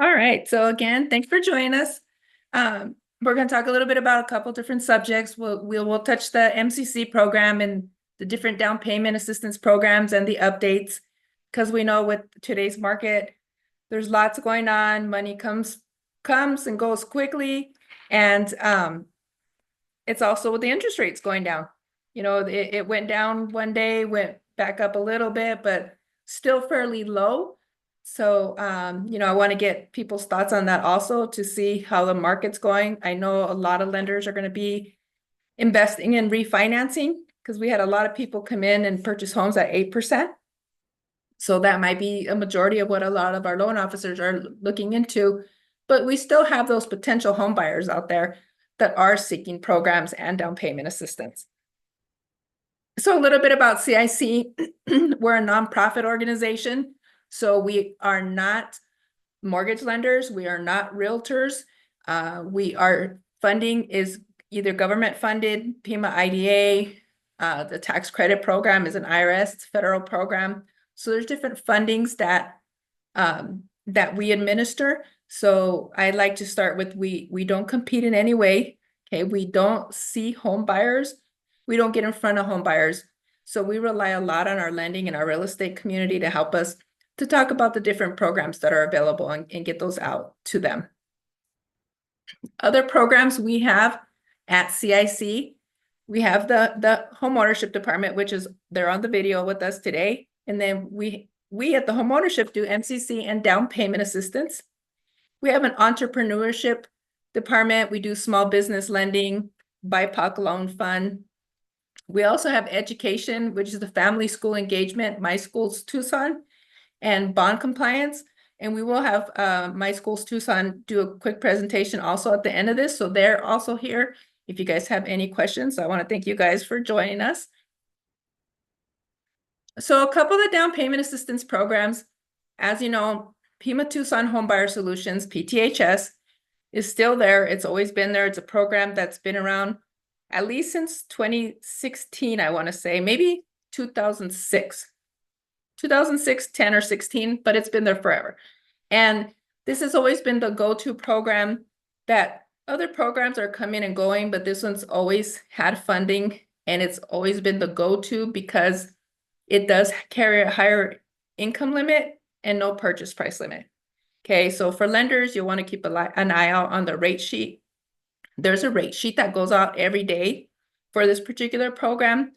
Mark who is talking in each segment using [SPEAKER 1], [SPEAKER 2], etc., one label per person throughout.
[SPEAKER 1] All right, so again, thanks for joining us. We're going to talk a little bit about a couple different subjects. We'll touch the MCC program and the different down payment assistance programs and the updates, because we know with today's market, there's lots going on. Money comes and goes quickly, and it's also with the interest rates going down. You know, it went down one day, went back up a little bit, but still fairly low. So, you know, I want to get people's thoughts on that also to see how the market's going. I know a lot of lenders are going to be investing in refinancing because we had a lot of people come in and purchase homes at 8%. So that might be a majority of what a lot of our loan officers are looking into. But we still have those potential home buyers out there that are seeking programs and down payment assistance. So a little bit about CIC. We're a nonprofit organization. So we are not mortgage lenders. We are not realtors. Our funding is either government funded, Pima IDA, the tax credit program is an IRS federal program. So there's different fundings that we administer. So I'd like to start with we don't compete in any way. Okay, we don't see home buyers. We don't get in front of home buyers. So we rely a lot on our lending and our real estate community to help us to talk about the different programs that are available and get those out to them. Other programs we have at CIC, we have the home ownership department, which is they're on the video with us today. And then we at the home ownership do MCC and down payment assistance. We have an entrepreneurship department. We do small business lending, BIPOC loan fund. We also have education, which is the family school engagement, My Schools Tucson, and bond compliance. And we will have My Schools Tucson do a quick presentation also at the end of this. So they're also here if you guys have any questions. I want to thank you guys for joining us. So a couple of the down payment assistance programs, as you know, Pima Tucson Homebuyer Solutions, PTHS, is still there. It's always been there. It's a program that's been around at least since 2016, I want to say, maybe 2006. 2006, 10 or 16, but it's been there forever. And this has always been the go-to program that other programs are coming and going, but this one's always had funding and it's always been the go-to because it does carry a higher income limit and no purchase price limit. Okay, so for lenders, you want to keep an eye out on the rate sheet. There's a rate sheet that goes out every day for this particular program,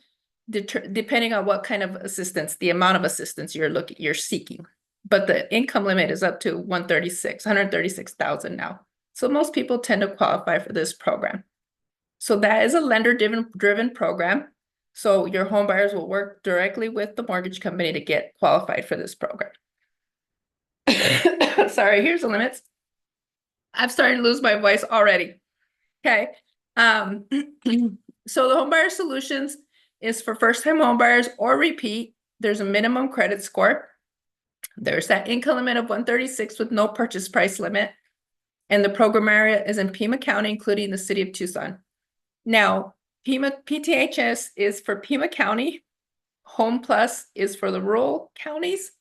[SPEAKER 1] depending on what kind of assistance, the amount of assistance you're seeking. But the income limit is up to 136,000 now. So most people tend to qualify for this program. So that is a lender-driven program. So your home buyers will work directly with the mortgage company to get qualified for this program. Sorry, here's the limits. I'm starting to lose my voice already. Okay. So the Homebuyer Solutions is for first-time homebuyers or repeat. There's a minimum credit score. There's that income limit of 136 with no purchase price limit. And the program area is in Pima County, including the city of Tucson. Now, PTHS is for Pima County. Home Plus is for the rural counties.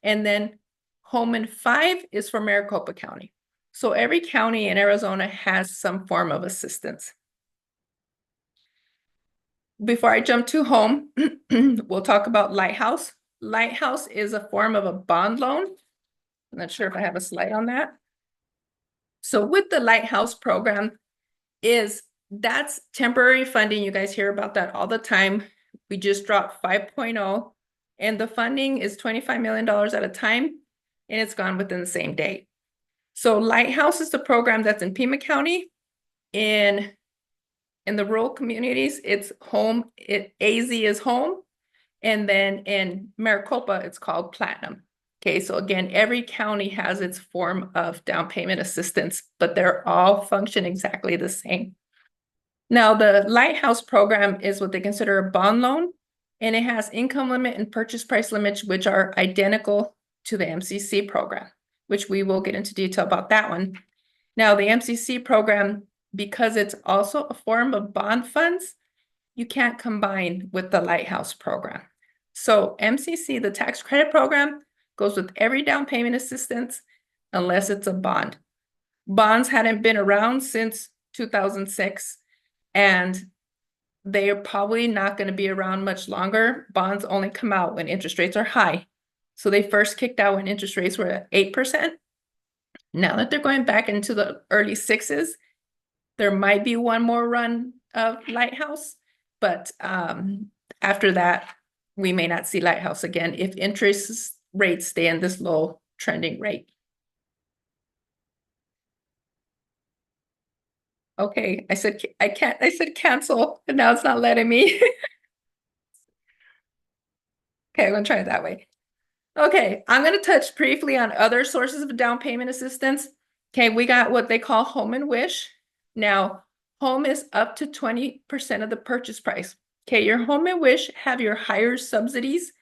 [SPEAKER 1] And then Home in 5 is for Maricopa County. So every county in Arizona has some form of assistance. Before I jump to home, we'll talk about Lighthouse. Lighthouse is a form of a bond loan. I'm not sure if I have a slide on that. So with the Lighthouse program that's temporary funding. You guys hear about that all the time. We just dropped 5.0 and the funding is $25 million at a time and it's gone within the same day. So Lighthouse is the program that's in Pima County. In the rural communities, it's home. AZ is home. And then in Maricopa, it's called Platinum. Okay, so again, every county has its form of down payment assistance, but they're all function exactly the same. Now, the Lighthouse program is what they consider a bond loan, and it has income limit and purchase price limits, which are identical to the MCC program, which we will get into detail about that one. Now, the MCC program, because it's also a form of bond funds, you can't combine with the Lighthouse program. So MCC, the tax credit program, goes with every down payment assistance. unless it's a bond. Bonds hadn't been around since 2006, and they are probably not going to be around much longer. Bonds only come out when interest rates are high. So they first kicked out when interest rates were at 8%. Now that they're going back into the early 6s, there might be one more run of Lighthouse, but after that, we may not see Lighthouse again if interest rates stay in this low trending rate. Okay, I said cancel, and now it's not letting me. Okay, I'm gonna try it that way. Okay, I'm gonna touch briefly on other sources of down payment assistance. Okay, we got what they call home and wish. Now, home is up to 20% of the purchase price. Okay, your home and wish have your higher subsidies,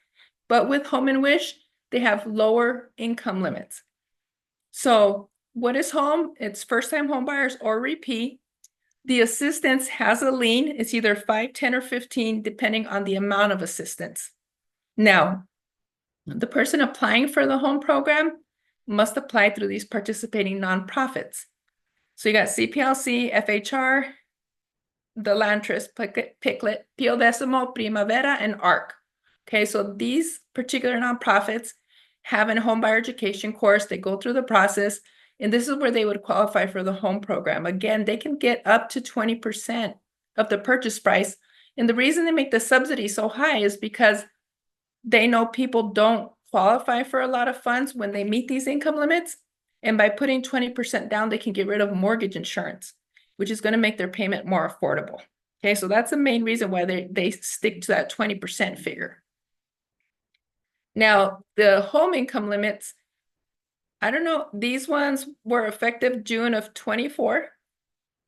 [SPEAKER 1] but with home and wish, they have lower income limits. So what is home? It's first-time home buyers or repeat. The assistance has a lien. It's either 5, 10, or 15, depending on the amount of assistance. Now, the person applying for the home program must apply through these participating nonprofits. So you got CPLC, FHR, the Land Trust, Piclet, Pio Decimo, Primavera, and ARC. Okay, so these particular nonprofits have a home buyer education course. They go through the process, and this is where they would qualify for the home program. Again, they can get up to 20% of the purchase price. And the reason they make the subsidy so high is because they know people don't qualify for a lot of funds when they meet these income limits. And by putting 20% down, they can get rid of mortgage insurance, which is going to make their payment more affordable. Okay, so that's the main reason why they stick to that 20% figure. Now, the home income limits, I don't know, these ones were effective June of 24.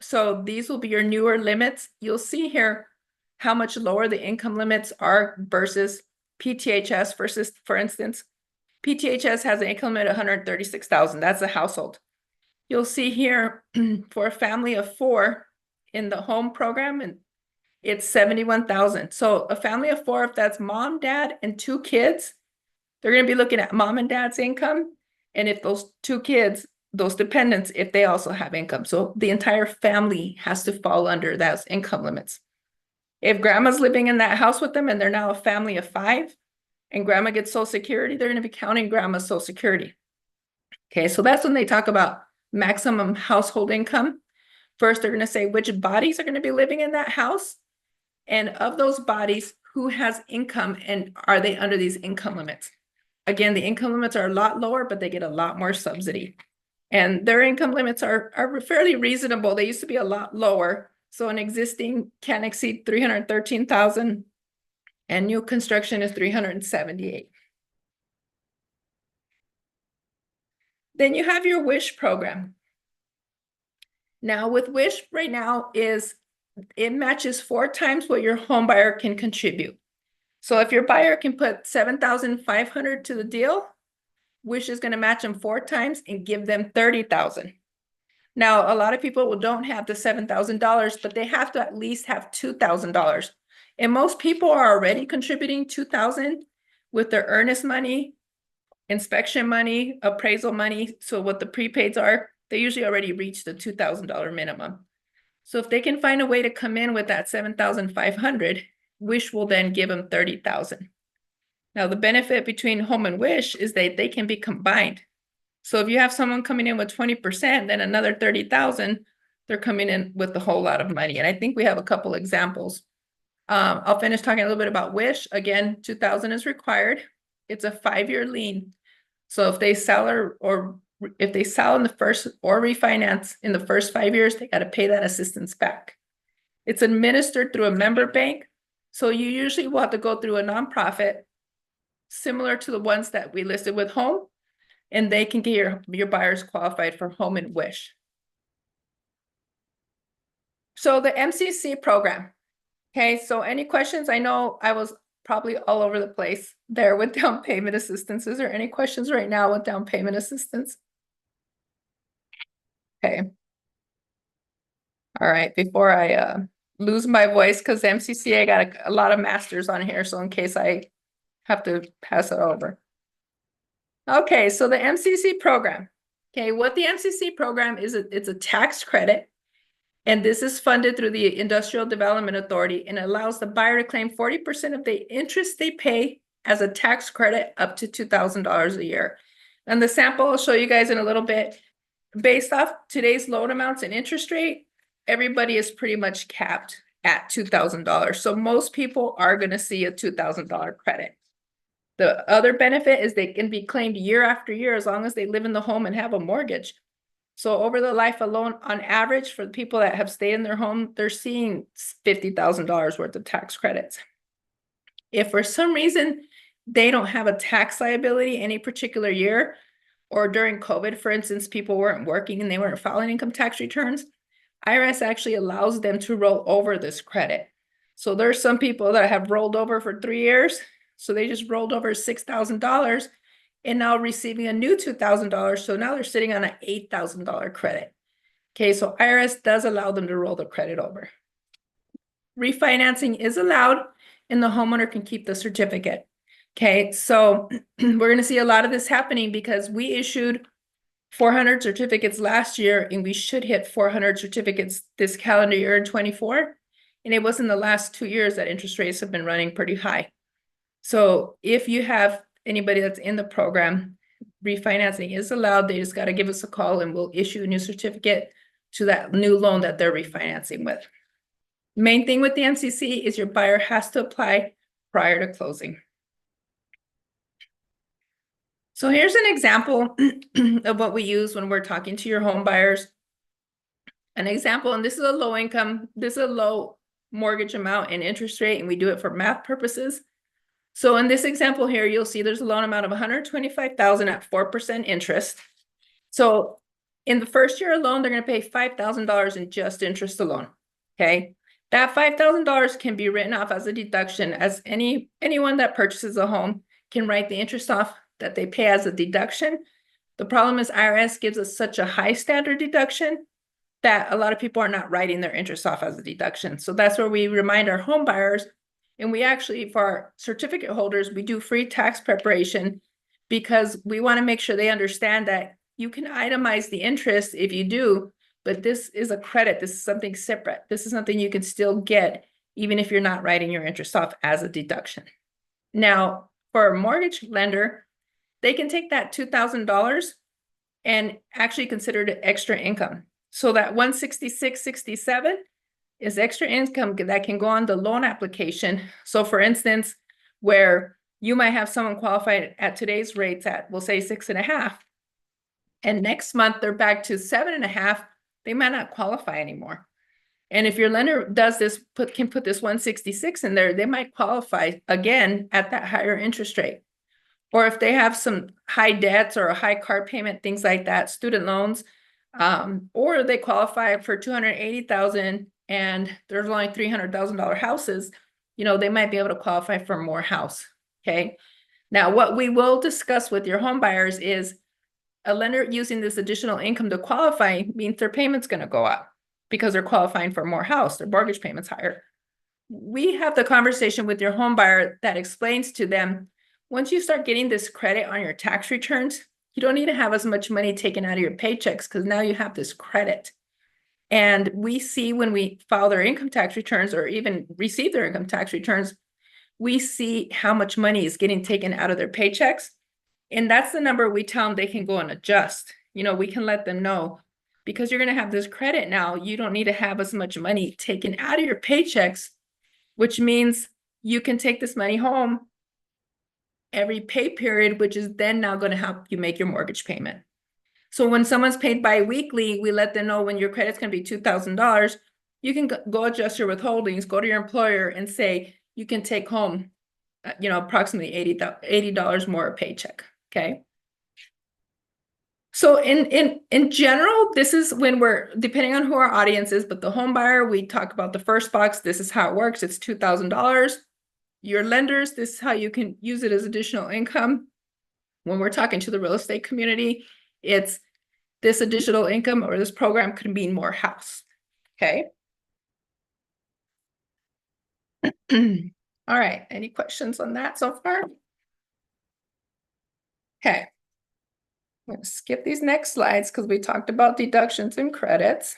[SPEAKER 1] So these will be your newer limits. You'll see here how much lower the income limits are versus PTHS versus, for instance, PTHS has an income limit of 136,000. That's a household. You'll see here for a family of 4 in the home program, and it's 71,000. So a family of 4, if that's mom, dad, and 2 kids, they're going to be looking at mom and dad's income. And if those 2 kids, those dependents, if they also have income. So the entire family has to fall under those income limits. If grandma's living in that house with them and they're now a family of 5 and grandma gets Social Security, they're going to be counting grandma's Social Security. Okay, so that's when they talk about maximum household income. First, they're going to say which bodies are going to be living in that house. And of those bodies, who has income and are they under these income limits? Again, the income limits are a lot lower, but they get a lot more subsidy. And their income limits are fairly reasonable. They used to be a lot lower. So an existing can't exceed 313,000 and new construction is 378. Then you have your WISH program. Now with WISH right now it matches 4 times what your home buyer can contribute. So if your buyer can put 7,500 to the deal, WISH is going to match them 4 times and give them 30,000. Now, a lot of people don't have the $7,000, but they have to at least have $2,000. And most people are already contributing $2,000 with their earnest money, inspection money, appraisal money. So what the prepaids are, they usually already reach the $2,000 minimum. So if they can find a way to come in with that 7,500, WISH will then give them 30,000. Now, the benefit between home and WISH is that they can be combined. So if you have someone coming in with 20%, then another 30,000, they're coming in with a whole lot of money. And I think we have a couple examples. I'll finish talking a little bit about WISH. Again, 2,000 is required. It's a 5-year lien. So if they sell or if they sell in the first or refinance in the first 5 years, they got to pay that assistance back. It's administered through a member bank. So you usually will have to go through a nonprofit similar to the ones that we listed with home, and they can get your buyers qualified for home and WISH. So the MCC program. Okay, so any questions? I know I was probably all over the place there with down payment assistance. Is there any questions right now with down payment assistance? Okay. All right, before I lose my voice, because MCC, I got a lot of masters on here, so in case I have to pass it over. Okay, so the MCC program. Okay, what the MCC program is, it's a tax credit. And this is funded through the Industrial Development Authority and allows the buyer to claim 40% of the interest they pay as a tax credit up to $2,000 a year. And the sample I'll show you guys in a little bit. Based off today's loan amounts and interest rate, everybody is pretty much capped at $2,000. So most people are going to see a $2,000 credit. The other benefit is they can be claimed year after year as long as they live in the home and have a mortgage. So over the life alone, on average, for the people that have stayed in their home, they're seeing $50,000 worth of tax credits. If for some reason they don't have a tax liability any particular year, or during COVID, for instance, people weren't working and they weren't filing income tax returns, IRS actually allows them to roll over this credit. So there's some people that have rolled over for 3 years. So they just rolled over $6,000 and now receiving a new $2,000. So now they're sitting on an $8,000 credit. Okay, so IRS does allow them to roll the credit over. Refinancing is allowed and the homeowner can keep the certificate. Okay, so we're going to see a lot of this happening because we issued 400 certificates last year and we should hit 400 certificates this calendar year in 24. And it was in the last 2 years that interest rates have been running pretty high. So if you have anybody that's in the program, refinancing is allowed. They just got to give us a call and we'll issue a new certificate to that new loan that they're refinancing with. Main thing with the MCC is your buyer has to apply prior to closing. So here's an example of what we use when we're talking to your home buyers. An example, and this is a low income, this is a low mortgage amount and interest rate, and we do it for math purposes. So in this example here, you'll see there's a loan amount of $125,000 at 4% interest. So in the first year alone, they're going to pay $5,000 in just interest alone. Okay. That $5,000 can be written off as a deduction, as anyone that purchases a home can write the interest off that they pay as a deduction. The problem is IRS gives us such a high standard deduction that a lot of people are not writing their interest off as a deduction. So that's where we remind our home buyers. And we actually, for our certificate holders, we do free tax preparation because we want to make sure they understand that you can itemize the interest if you do, but this is a credit. This is something separate. This is something you can still get even if you're not writing your interest off as a deduction. Now, for a mortgage lender, they can take that $2,000 and actually consider it extra income. So that $166.67 is extra income that can go on the loan application. So for instance, where you might have someone qualified at today's rates at, we'll say 6.5, and next month they're back to 7.5, they might not qualify anymore. And if your lender does this, can put this 166 in there, they might qualify again at that higher interest rate. Or if they have some high debts or a high car payment, things like that, student loans, or they qualify for $280,000 and there's only $300,000 houses, you know, they might be able to qualify for more house. Okay. Now, what we will discuss with your home buyers is a lender using this additional income to qualify means their payment's going to go up because they're qualifying for more house, their mortgage payment's higher. We have the conversation with your home buyer that explains to them, once you start getting this credit on your tax returns, you don't need to have as much money taken out of your paychecks because now you have this credit. And we see when we file their income tax returns or even receive their income tax returns, we see how much money is getting taken out of their paychecks. And that's the number we tell them they can go and adjust. You know, we can let them know because you're going to have this credit now, you don't need to have as much money taken out of your paychecks, which means you can take this money home every pay period, which is then now going to help you make your mortgage payment. So when someone's paid bi-weekly, we let them know when your credit's going to be $2,000, you can go adjust your withholdings, go to your employer and say you can take home, you know, approximately $80 more a paycheck. Okay. So in general, this is when we're, depending on who our audience is, but the home buyer, we talk about the first box. This is how it works. It's $2,000. Your lenders, this is how you can use it as additional income. When we're talking to the real estate community, it's this additional income or this program could mean more house. Okay. All right. Any questions on that so far? Okay. I'm gonna skip these next slides because we talked about deductions and credits.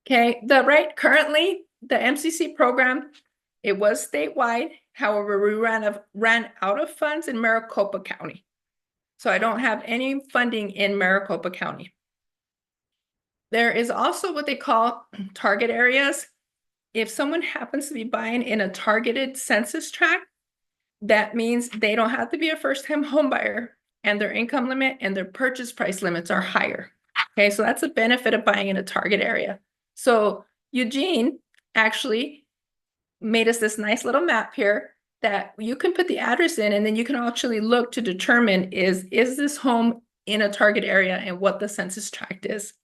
[SPEAKER 1] Okay, currently the MCC program, it was statewide. However, we ran out of funds in Maricopa County. So I don't have any funding in Maricopa County. There is also what they call target areas. If someone happens to be buying in a targeted census tract, that means they don't have to be a first-time home buyer, and their income limit and their purchase price limits are higher. Okay, so that's a benefit of buying in a target area. So Eugene actually made us this nice little map here that you can put the address in, and then you can actually look to determine is this home in a target area and what the census tract is.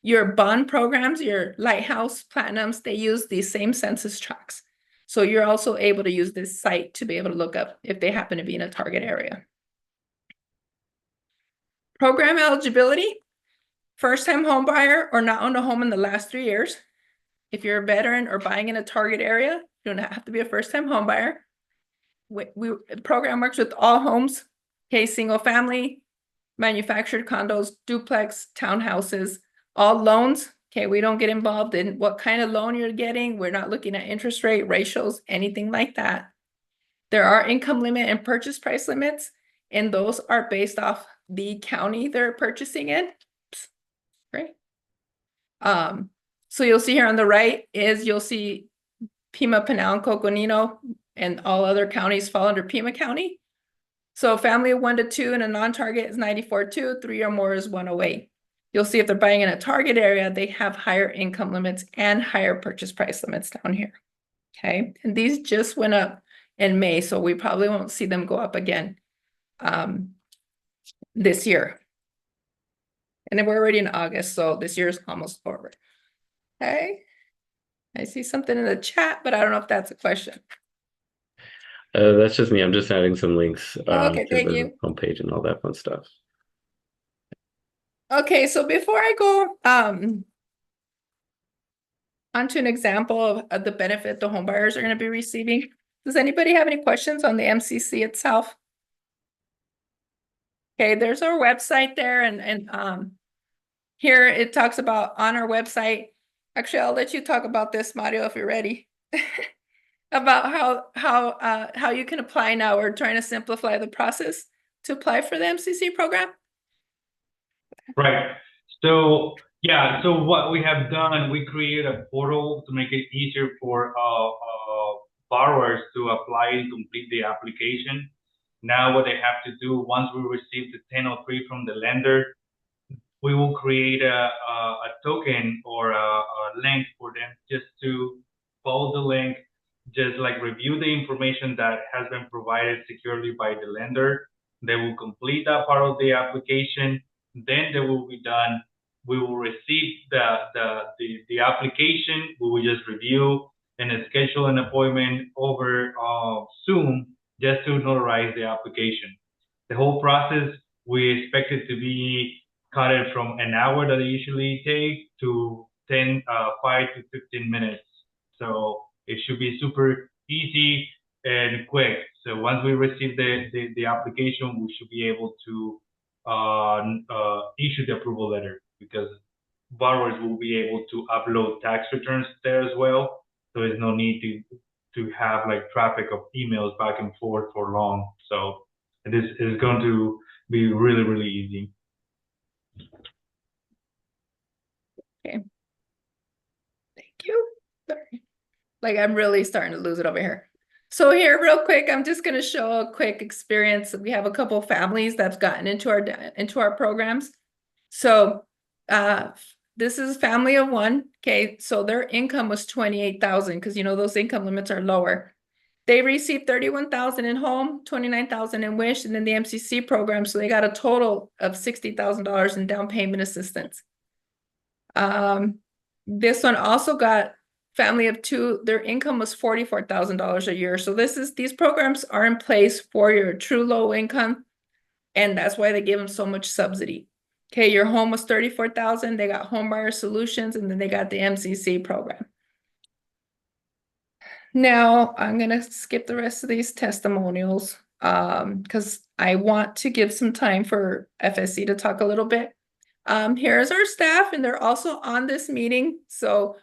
[SPEAKER 1] Your bond programs, your Lighthouse, Platinums, they use these same census tracts. So you're also able to use this site to be able to look up if they happen to be in a target area. Program eligibility, first-time home buyer or not owned a home in the last 3 years. If you're a veteran or buying in a target area, you don't have to be a first-time home buyer. The program works with all homes, okay, single family, manufactured condos, duplex, townhouses, all loans. Okay, we don't get involved in what kind of loan you're getting. We're not looking at interest rate, ratios, anything like that. There are income limit and purchase price limits, and those are based off the county they're purchasing in. Great. So you'll see here on the right is you'll see Pima, Pinal, and Coconino, and all other counties fall under Pima County. So a family of 1 to 2 and a non-target is 94.2, 3 or more is 108. You'll see if they're buying in a target area, they have higher income limits and higher purchase price limits down here. Okay, and these just went up in May, so we probably won't see them go up again this year. And then we're already in August, so this year is almost over. Okay, I see something in the chat, but I don't know if that's a question.
[SPEAKER 2] That's just me. I'm just adding some links
[SPEAKER 1] Okay,
[SPEAKER 2] to
[SPEAKER 1] thank
[SPEAKER 2] the
[SPEAKER 1] you.
[SPEAKER 2] homepage and all that fun stuff.
[SPEAKER 1] Okay, so before I go onto an example of the benefit the home buyers are going to be receiving, does anybody have any questions on the MCC itself? Okay, there's our website there, and here it talks about on our website. Actually, I'll let you talk about this, Mario, if you're ready. About how you can apply now. We're trying to simplify the process to apply for the MCC program.
[SPEAKER 3] Right. So yeah, so what we have done, we created a portal to make it easier for borrowers to apply and complete the application. Now what they have to do, once we receive the 1003 from the lender, we will create a token or a link for them just to follow the link, just like review the information that has been provided securely by the lender. They will complete that part of the application. Then they will be done. We will receive the application. We will just review and schedule an appointment over Zoom just to notarize the application. The whole process, we expect it to be cut it from an hour that they usually take to 5 to 15 minutes. So it should be super easy and quick. So once we receive the application, we should be able to issue the approval letter, because borrowers will be able to upload tax returns there as well. So there's no need to have like traffic of emails back and forth for long. So this is going to be really, really easy.
[SPEAKER 1] Okay. Thank you. Sorry. Like I'm really starting to lose it over here. So here, real quick, I'm just going to show a quick experience. We have a couple of families that's gotten into our programs. So this is a family of 1. Okay, so their income was $28,000 because you know those income limits are lower. They received $31,000 in home, $29,000 in wish, and then the MCC program. So they got a total of $60,000 in down payment assistance. This one also got family of 2. Their income was $44,000 a year. So these programs are in place for your true low income, and that's why they give them so much subsidy. Okay, your home was $34,000. They got Homebuyer Solutions, and then they got the MCC program. Now I'm gonna skip the rest of these testimonials. because I want to give some time for FSC to talk a little bit. Here's our staff, and they're also on this meeting, so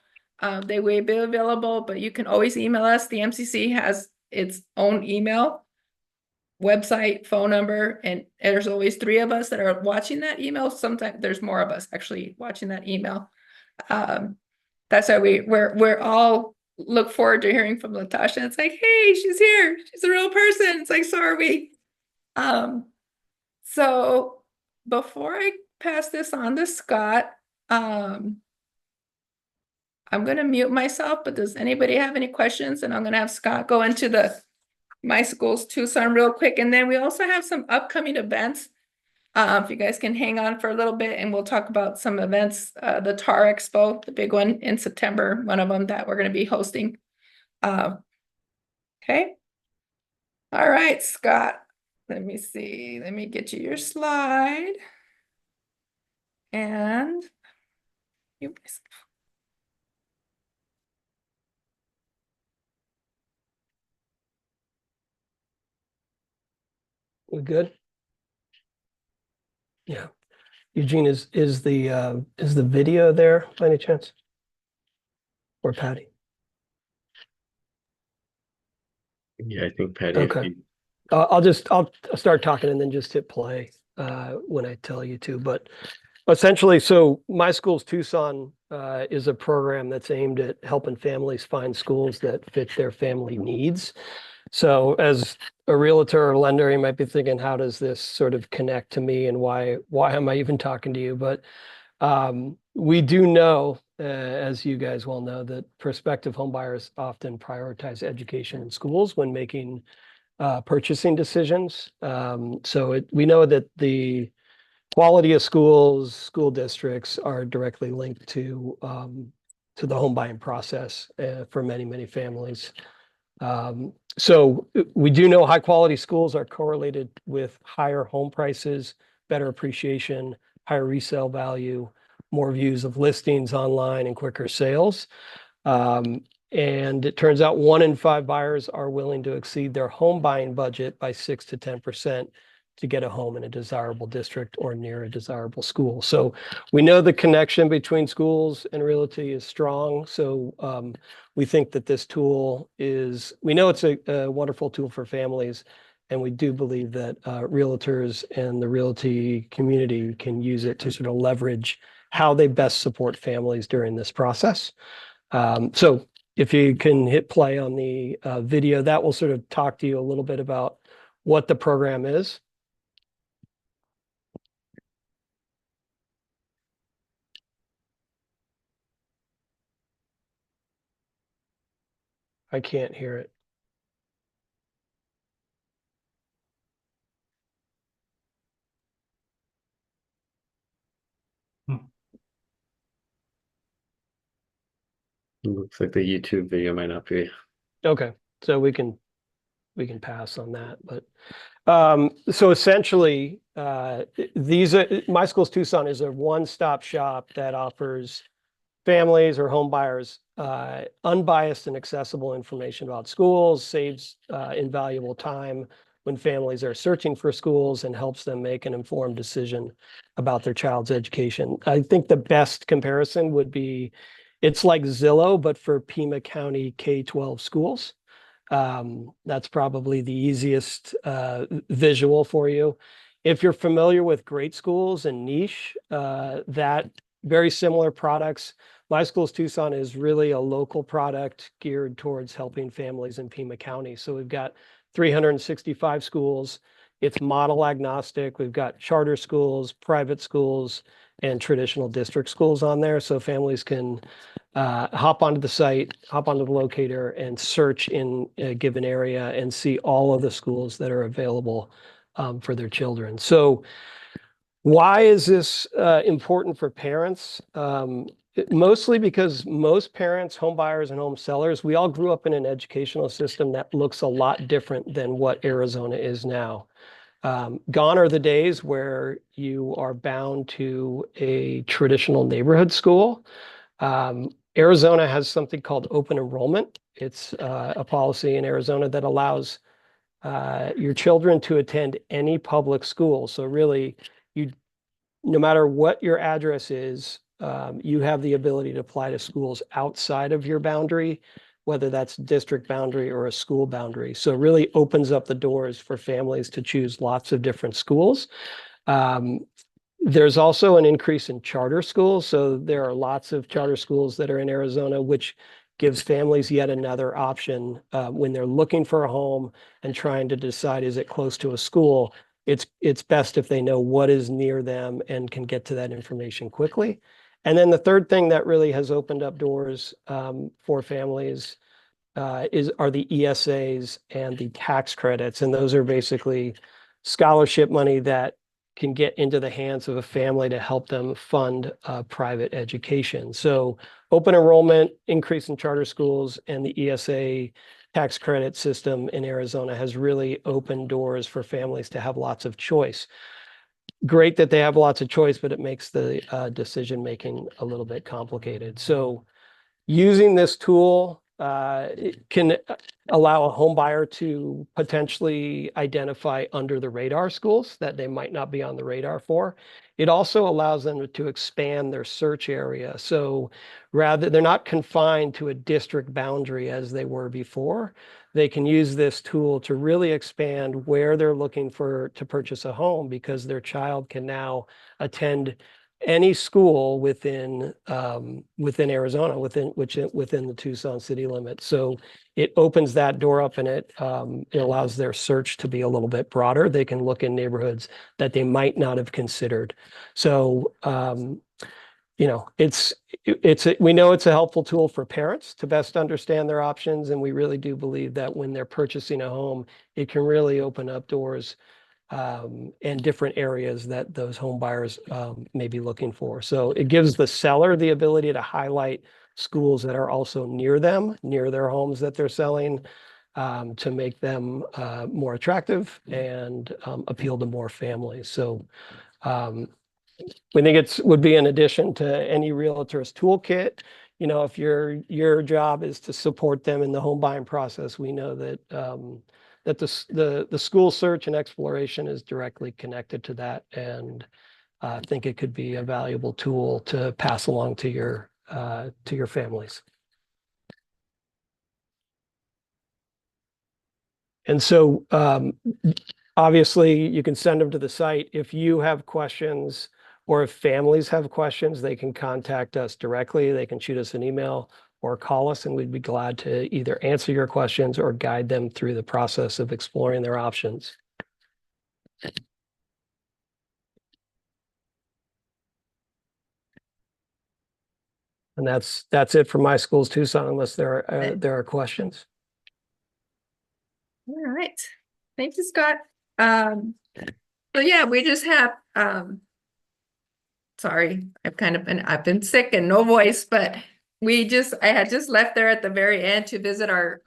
[SPEAKER 1] they will be available, but you can always email us. The MCC has its own email, website, phone number, and there's always 3 of us that are watching that email. Sometimes there's more of us actually watching that email. That's why we're all look forward to hearing from Latasha. It's like, hey, she's here. She's a real person. It's like, so are we. So before I pass this on to Scott, I'm gonna mute myself, but does anybody have any questions? And I'm gonna have Scott go into the My Schools Tucson real quick. And then we also have some upcoming events. If you guys can hang on for a little bit, and we'll talk about some events, the TAR Expo, the big one in September, one of them that we're going to be hosting. Okay. All right, Scott. Let me see. Let me get you your slide. And you.
[SPEAKER 4] We good? Yeah. Eugene, is the video there by any chance? Or Patty?
[SPEAKER 2] Yeah, I think Patty.
[SPEAKER 4] Okay. I'll start talking and then just hit play when I tell you to. But essentially, so My Schools Tucson is a program that's aimed at helping families find schools that fit their family needs. So as a realtor or lender, you might be thinking, how does this sort of connect to me, and why am I even talking to you? But we do know, as you guys well know, that prospective homebuyers often prioritize education in schools when making purchasing decisions. So we know that the quality of schools, school districts are directly linked to the home buying process for many, many families. So we do know high quality schools are correlated with higher home prices, better appreciation, higher resale value, more views of listings online, and quicker sales. And it turns out 1 in 5 buyers are willing to exceed their home buying budget by 6 to 10% to get a home in a desirable district or near a desirable school. So we know the connection between schools and realty is strong. So we think that this tool we know it's a wonderful tool for families, and we do believe that realtors and the realty community can use it to sort of leverage how they best support families during this process. So if you can hit play on the video, that will sort of talk to you a little bit about what the program is. I can't hear it.
[SPEAKER 2] Looks like the YouTube video might not be.
[SPEAKER 4] Okay, so we can pass on that. But so essentially, My Schools Tucson is a one-stop shop that offers families or home buyers unbiased and accessible information about schools, saves invaluable time when families are searching for schools, and helps them make an informed decision about their child's education. I think the best comparison would be, it's like Zillow, but for Pima County K-12 schools. That's probably the easiest visual for you. If you're familiar with great schools and niche, that very similar products. My Schools Tucson is really a local product geared towards helping families in Pima County. So we've got 365 schools. It's model agnostic. We've got charter schools, private schools, and traditional district schools on there. So families can hop onto the site, hop onto the locator, and search in a given area and see all of the schools that are available for their children. So why is this important for parents? Mostly because most parents, home buyers, and home sellers, we all grew up in an educational system that looks a lot different than what Arizona is now. Gone are the days where you are bound to a traditional neighborhood school. Arizona has something called open enrollment. It's a policy in Arizona that allows your children to attend any public school. So really, no matter what your address is, you have the ability to apply to schools outside of your boundary, whether that's district boundary or a school boundary. So it really opens up the doors for families to choose lots of different schools. There's also an increase in charter schools. So there are lots of charter schools that are in Arizona, which gives families yet another option when they're looking for a home and trying to decide, is it close to a school? It's best if they know what is near them and can get to that information quickly. And then the third thing that really has opened up doors for families are the ESAs and the tax credits. And those are basically scholarship money that can get into the hands of a family to help them fund private education. So open enrollment, increase in charter schools, and the ESA tax credit system in Arizona has really opened doors for families to have lots of choice. Great that they have lots of choice, but it makes the decision-making a little bit complicated. So using this tool, it can allow a home buyer to potentially identify under the radar schools that they might not be on the radar for. It also allows them to expand their search area. So they're not confined to a district boundary as they were before. They can use this tool to really expand where they're looking to purchase a home, because their child can now attend any school within Arizona, within the Tucson city limits. So it opens that door up, and it allows their search to be a little bit broader. They can look in neighborhoods that they might not have considered. So we know it's a helpful tool for parents to best understand their options, and we really do believe that when they're purchasing a home, it can really open up doors and different areas that those home buyers may be looking for. So it gives the seller the ability to highlight schools that are also near them, near their homes that they're selling, to make them more attractive and appeal to more families. So we think would be an addition to any realtor's toolkit. You know, if your job is to support them in the home buying process, we know that that the school search and exploration is directly connected to that, and I think it could be a valuable tool to pass along to your families. And so obviously you can send them to the site. If you have questions, or if families have questions, they can contact us directly. They can shoot us an email or call us, and we'd be glad to either answer your questions or guide them through the process of exploring their options. And that's it for My Schools Tucson, unless there are questions.
[SPEAKER 1] All right. Thank you, Scott. So yeah, we just have, sorry, I've been sick and no voice, but I had just left there at the very end to visit our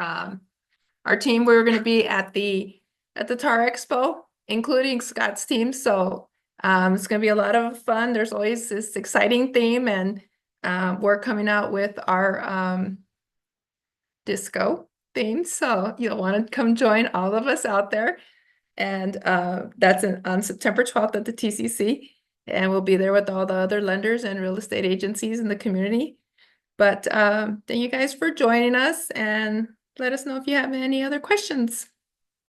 [SPEAKER 1] team. We were going to be at the TAR Expo, including Scott's team. So it's going to be a lot of fun. There's always this exciting theme, and we're coming out with our disco theme. So you'll want to come join all of us out there. And that's on September 12th at the TCC. And we'll be there with all the other lenders and real estate agencies in the community. But thank you guys for joining us, and let us know if you have any other questions.